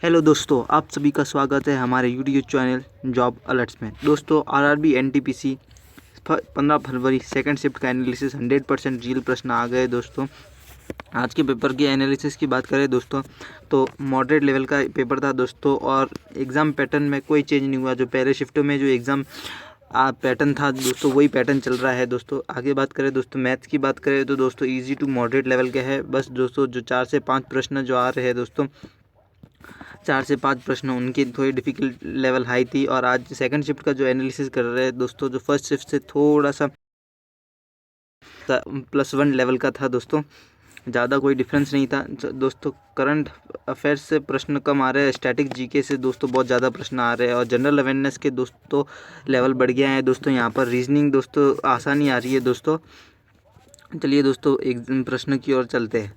Hello दोस्तों, आप सभी का स्वागत है हमारे यूट्यूब चैनल जॉब अलर्ट्स में। दोस्तों, आरआरबी एनटीपीसी 15 फरवरी सेकंड शिफ्ट का एनालिसिस 100% रियल प्रश्न आ गए। दोस्तों, आज के पेपर की एनालिसिस की बात करें दोस्तों, तो मॉडरेट लेवल का पेपर था दोस्तों, और एग्ज़ाम पैटर्न में कोई चेंज नहीं हुआ। जो पहले शिफ्ट में जो एग्ज़ाम पैटर्न था दोस्तों, वही पैटर्न चल रहा है। दोस्तों, आगे बात करें दोस्तों, मैथ्स की बात करें तो दोस्तों ईजी टू मॉडरेट लेवल के है। बस दोस्तों, जो 4 से 5 प्रश्न जो आ रहे हैं दोस्तों, 4 से 5 प्रश्न उनकी थोड़ी डिफ़िकल्ट लेवल हाई थी। और आज सेकंड शिफ्ट का जो एनालिसिस कर रहे हैं दोस्तों, जो फर्स्ट शिफ्ट से थोड़ा सा +1 लेवल का था दोस्तों, ज़्यादा कोई डिफरेंस नहीं था दोस्तों। करंट अफेयर्स से प्रश्न कम आ रहे हैं, स्टैटिक जीके से दोस्तों बहुत ज़्यादा प्रश्न आ रहे हैं, और जनरल अवेयरनेस के दोस्तों लेवल बढ़ गया है दोस्तों। यहाँ पर रीजनिंग दोस्तों आसानी आ रही है दोस्तों। चलिए दोस्तों, एक प्रश्न की ओर चलते हैं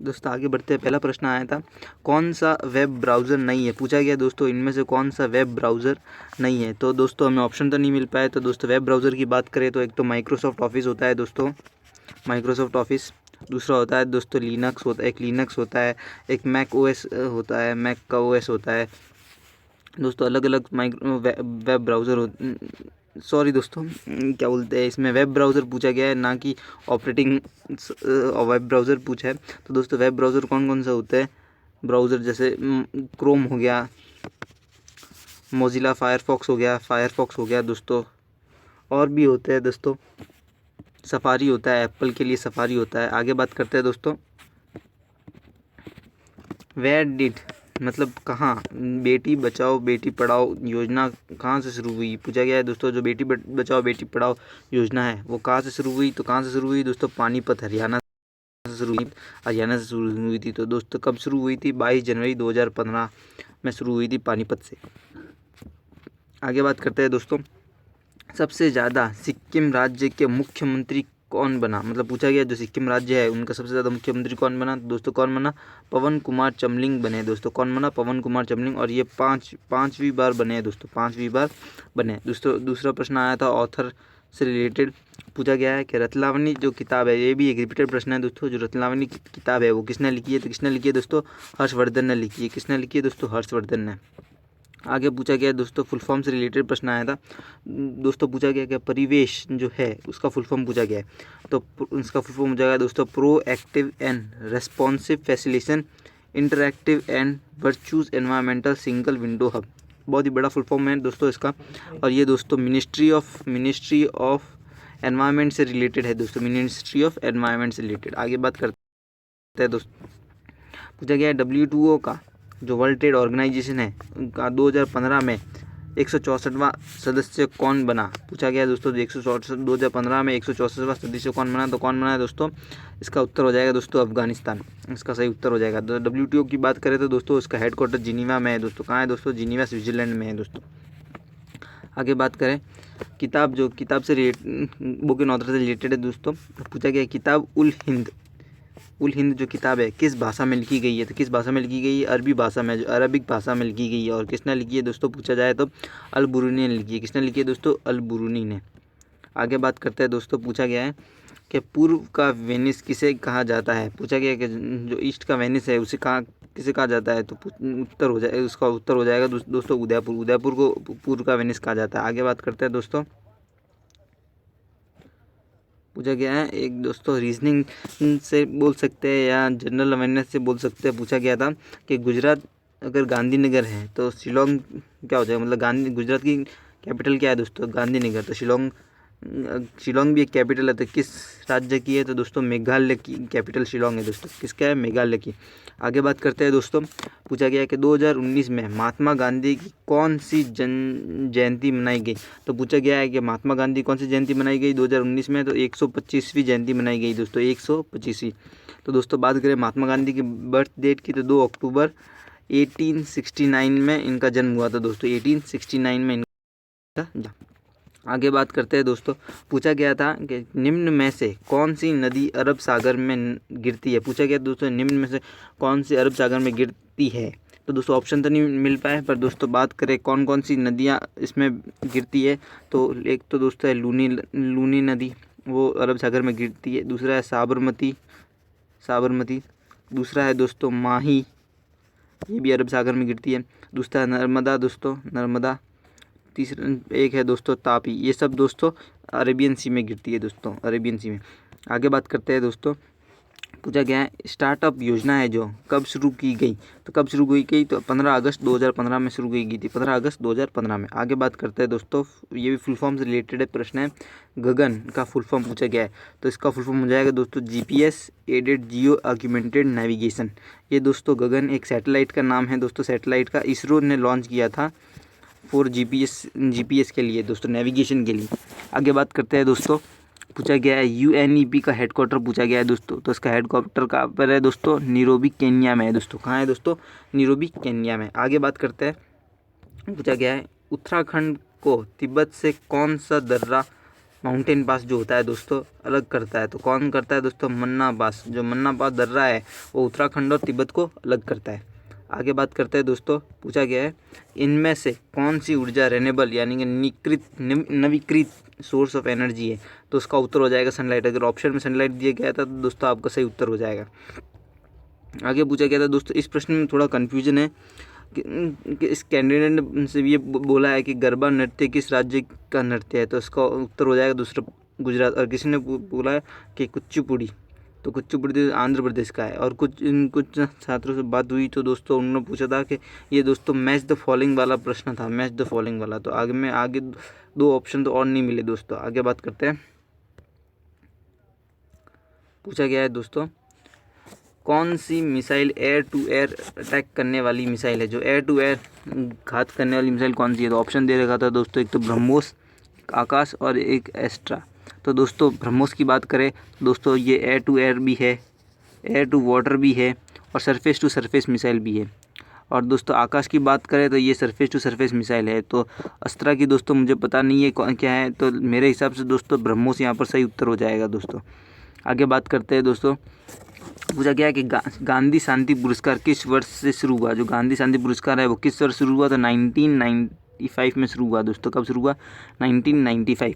दोस्तों, आगे बढ़ते हैं। पहला प्रश्न आया था, कौन सा वेब ब्राउज़र नहीं है? पूछा गया दोस्तों, इनमें से कौन सा वेब ब्राउज़र नहीं है? तो दोस्तों हमें ऑप्शन तो नहीं मिल पाए। तो दोस्तों, वेब ब्राउज़र की बात करें तो एक तो माइक्रोसॉफ्ट ऑफिस होता है दोस्तों, माइक्रोसॉफ्ट ऑफिस। दूसरा होता है दोस्तों लिनक्स होता है, एक लिनक्स होता है, एक मैक ओएस होता है, मैक का ओएस होता है दोस्तों। अलग अलग वेब ब्राउज़र सॉरी दोस्तों, क्या बोलते हैं, इसमें वेब ब्राउज़र पूछा गया है, ना कि ऑपरेटिंग वेब ब्राउज़र पूछा है। तो दोस्तों, वेब ब्राउज़र कौन कौन सा होता है? ब्राउज़र जैसे क्रोम हो गया, मोजिला फायरफॉक्स हो गया दोस्तों, और भी होते हैं दोस्तों। सफारी होता है, एप्पल के लिए सफारी होता है। आगे बात करते हैं दोस्तों, वेयर डिड मतलब कहाँ बेटी बचाओ बेटी पढ़ाओ योजना कहाँ से शुरू हुई? पूछा गया है दोस्तों, जो बेटी बचाओ बेटी पढ़ाओ योजना है वो कहाँ से शुरू हुई? तो कहाँ से शुरू हुई दोस्तों? पानीपत हरियाणा से शुरू हुई, हरियाणा से शुरू हुई थी। तो दोस्तों, कब शुरू हुई थी? 22 जनवरी 2015 में शुरू हुई थी, पानीपत से। आगे बात करते हैं दोस्तों, सबसे ज़्यादा सिक्किम राज्य के मुख्यमंत्री कौन बना? मतलब पूछा गया जो सिक्किम राज्य है उनका सबसे ज़्यादा मुख्यमंत्री कौन बना? तो दोस्तों, कौन बना? पवन कुमार चमलिंग बने दोस्तों। कौन बना? पवन कुमार चमलिंग, और ये पाँचवीं बार बने हैं दोस्तों, 5वीं बार बने। दोस्तों, दूसरा प्रश्न आया था ऑथर से रिलेटेड। पूछा गया है कि रत्नावली जो किताब है, ये भी एक रिपीटेड प्रश्न है दोस्तों, जो रत्नावली की किताब है वो किसने लिखी है? तो किसने लिखी है दोस्तों? हर्षवर्धन ने लिखी है। किसने लिखी है दोस्तों? हर्षवर्धन ने। आगे पूछा गया दोस्तों, फुल फॉर्म से रिलेटेड प्रश्न आया था दोस्तों। पूछा गया कि परिवेश जो है उसका फुल फॉर्म पूछा गया है। तो उसका फुल फॉर्म हो जाएगा दोस्तों, proactive and responsive facilitation interactive and virtuous environmental single window hub. बहुत ही बड़ा फुल फॉर्म है दोस्तों इसका, और ये दोस्तों मिनिस्ट्री ऑफ एनवायरमेंट से रिलेटेड है दोस्तों, मिनिस्ट्री ऑफ एनवायरमेंट से रिलेटेड। आगे बात करते हैं दोस्तों, पूछा गया है WTO का जो वर्ल्ड ट्रेड ऑर्गेनाइजेशन है उनका 2015 में 164वां सदस्य कौन बना? पूछा गया है दोस्तों, 2015 में 164वां सदस्य कौन बना? तो कौन बना है दोस्तों? इसका उत्तर हो जाएगा दोस्तों अफगानिस्तान, इसका सही उत्तर हो जाएगा। तो WTO की बात करें तो दोस्तों इसका हेडक्वार्टर जिनीवा में है दोस्तों। कहाँ है दोस्तों? जिनीवा स्विट्जरलैंड में है दोस्तों। आगे बात करें, किताब से बुक एंड ऑथर से रिलेटेड है दोस्तों। पूछा गया किताब उल हिंद जो किताब है किस भाषा में लिखी गई है? तो किस भाषा में लिखी गई है? अरबी भाषा में, जो अरबिक भाषा में लिखी गई है। और किसने लिखी है दोस्तों? पूछा जाए तो अल बुरूनी ने लिखी है। किसने लिखी है दोस्तों? अल बुरूनी ने। आगे बात करते हैं दोस्तों, पूछा गया है कि पूर्व का वेनिस किसे कहा जाता है? पूछा गया है कि जो ईस्ट का वेनिस है उसे किसे कहा जाता है? तो उसका उत्तर हो जाएगा दोस्तों उदयपुर को पूर्व का वेनिस कहा जाता है। आगे बात करते हैं दोस्तों, पूछा गया है एक दोस्तों रीजनिंग से बोल सकते हैं या जनरल अवेयरनेस से बोल सकते हैं। पूछा गया था कि गुजरात अगर गांधीनगर है तो शिलोंग क्या हो जाएगा? मतलब गुजरात की कैपिटल क्या है दोस्तों? गांधीनगर। तो शिलोंग भी एक कैपिटल है, तो किस राज्य की है? तो दोस्तों मेघालय की कैपिटल शिलोंग है दोस्तों। किसका है? मेघालय की। आगे बात करते हैं दोस्तों, पूछा गया है कि 2019 में महात्मा गांधी की कौन सी जयंती मनाई गई? तो पूछा गया है कि महात्मा गांधी कौन सी जयंती मनाई गई 2019 में? तो 125वीं जयंती मनाई गई दोस्तों, 125वीं। तो दोस्तों, बात करें महात्मा गांधी की बर्थ डेट की, तो 2 अक्टूबर 1869 में इनका जन्म हुआ था दोस्तों, 1869 में इनका। आगे बात करते हैं दोस्तों, पूछा गया था कि निम्न में से कौन सी नदी अरब सागर में गिरती है? पूछा गया दोस्तों, निम्न में से कौन सी अरब सागर में गिरती है? तो दोस्तों ऑप्शन तो नहीं मिल पाए, पर दोस्तों बात करें कौन कौन सी नदियाँ इसमें गिरती है, तो एक तो दोस्तों है लूनी नदी, वो अरब सागर में गिरती है। दूसरा है साबरमती, दूसरा है दोस्तों माही, ये भी अरब सागर में गिरती है। दूसरा नर्मदा दोस्तों, नर्मदा। तीसरा एक है दोस्तों तापी, ये सब दोस्तों अरेबियन सी में गिरती है दोस्तों, अरेबियन सी में। आगे बात करते हैं दोस्तों, पूछा गया है स्टार्टअप योजना है जो कब शुरू की गई, तो कब शुरू हुई गई, तो 15 अगस्त 2015 में शुरू की गई थी, 15 अगस्त 2015 में। आगे बात करते हैं दोस्तों, ये भी फुल फॉर्म से रिलेटेड है प्रश्न है, गगन का फुल फॉर्म पूछा गया है, तो इसका फुल फॉर्म हो जाएगा दोस्तों जीपीएस एडेड जियो ऑग्यूमेंटेड नेविगेशन। ये दोस्तों गगन एक सैटेलाइट का नाम है दोस्तों, सैटेलाइट का इसरो ने लॉन्च किया था फॉर जीपीएस के लिए दोस्तों, नेविगेशन के लिए। आगे बात करते हैं दोस्तों, पूछा गया है यूएनईपी का हेडक्वार्टर पूछा गया है दोस्तों, तो इसका हेडक्वार्टर कहाँ पर है दोस्तों, नैरोबी केन्या में है दोस्तों। कहाँ है दोस्तों, नैरोबी केन्या में। आगे बात करते हैं, पूछा गया है उत्तराखंड को तिब्बत से कौन सा दर्रा माउंटेन पास जो होता है दोस्तों अलग करता है, तो कौन करता है दोस्तों, मन्ना पास। जो मन्ना पास दर्रा है वो उत्तराखंड और तिब्बत को अलग करता है। आगे बात करते हैं दोस्तों, पूछा गया है इनमें से कौन सी ऊर्जा रेनेबल यानी कि नवीकृत सोर्स ऑफ एनर्जी है, तो उसका उत्तर हो जाएगा सनलाइट। अगर ऑप्शन में सनलाइट दिया गया था तो दोस्तों आपका सही उत्तर हो जाएगा। आगे पूछा गया था दोस्तों, इस प्रश्न में थोड़ा कन्फ्यूजन है कि इस कैंडिडेट से ये बोला है कि गरबा नृत्य किस राज्य का नृत्य है, तो इसका उत्तर हो जाएगा दूसरा गुजरात। और किसी ने बोला है कि कुचिपुड़ी, तो कुचिपुड़ी आंध्र प्रदेश का है। और कुछ छात्रों से बात हुई तो दोस्तों उन्होंने पूछा था कि ये दोस्तों मैच द फॉलोइंग वाला प्रश्न था, मैच द फॉलोइंग वाला, तो आगे 2 ऑप्शन तो और नहीं मिले दोस्तों। आगे बात करते हैं, पूछा गया है दोस्तों कौन सी missile air to air attack करने वाली मिसाइल है, जो एयर टू एयर घात करने वाली मिसाइल कौन सी है, तो ऑप्शन दे रखा था दोस्तों, एक तो ब्रह्मोस, आकाश और एक एस्ट्रा। तो दोस्तों ब्रह्मोस की बात करें दोस्तों, ये एयर टू एयर भी है, एयर टू वाटर भी है और सरफेस टू सरफेस मिसाइल भी है। और दोस्तों आकाश की बात करें तो ये सरफेस टू सरफेस मिसाइल है। तो अस्त्रा की दोस्तों मुझे पता नहीं है क्या है, तो मेरे हिसाब से दोस्तों ब्रह्मोस यहाँ पर सही उत्तर हो जाएगा दोस्तों। आगे बात करते हैं दोस्तों, पूछा गया कि गांधी शांति पुरस्कार किस वर्ष से शुरू हुआ। जो गांधी शांति पुरस्कार है वो किस वर्ष शुरू हुआ, तो 1995 में शुरू हुआ दोस्तों। कब शुरू हुआ, 1995।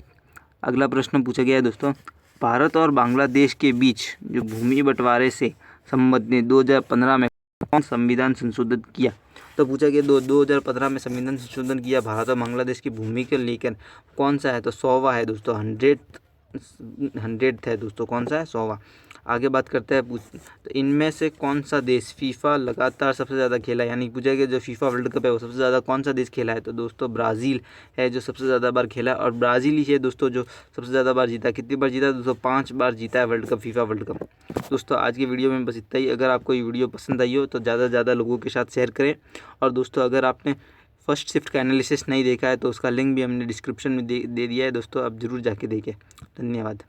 अगला प्रश्न पूछा गया है दोस्तों, भारत और बांग्लादेश के बीच जो भूमि बंटवारे से संबंधित 2015 में कौन संविधान संशोधित किया, तो पूछा गया 2015 में संविधान संशोधन किया भारत और बांग्लादेश की भूमि को लेकर कौन सा है, तो 100वां है दोस्तों, 100th है दोस्तों, कौन सा है, 100वां। आगे बात करते हैं, तो इनमें से कौन सा देश फीफा लगातार सबसे ज़्यादा खेला है, यानी पूछा गया जो फीफा वर्ल्ड कप है वो सबसे ज़्यादा कौन सा देश खेला है, तो दोस्तों ब्राज़ील है जो सबसे ज़्यादा बार खेला है। और ब्राज़ील ही है दोस्तों जो सबसे ज़्यादा बार जीता। कितनी बार जीता, दोस्तों 5 बार जीता है world cup, FIFA world cup. दोस्तों आज की वीडियो में बस इतना ही। अगर आपको ये वीडियो पसंद आई हो तो ज़्यादा से ज़्यादा लोगों के साथ शेयर करें। और दोस्तों अगर आपने फर्स्ट शिफ्ट का एनालिसिस नहीं देखा है तो उसका लिंक भी हमने डिस्क्रिप्शन में दे दिया है दोस्तों, आप ज़रूर जाके देखें। धन्यवाद।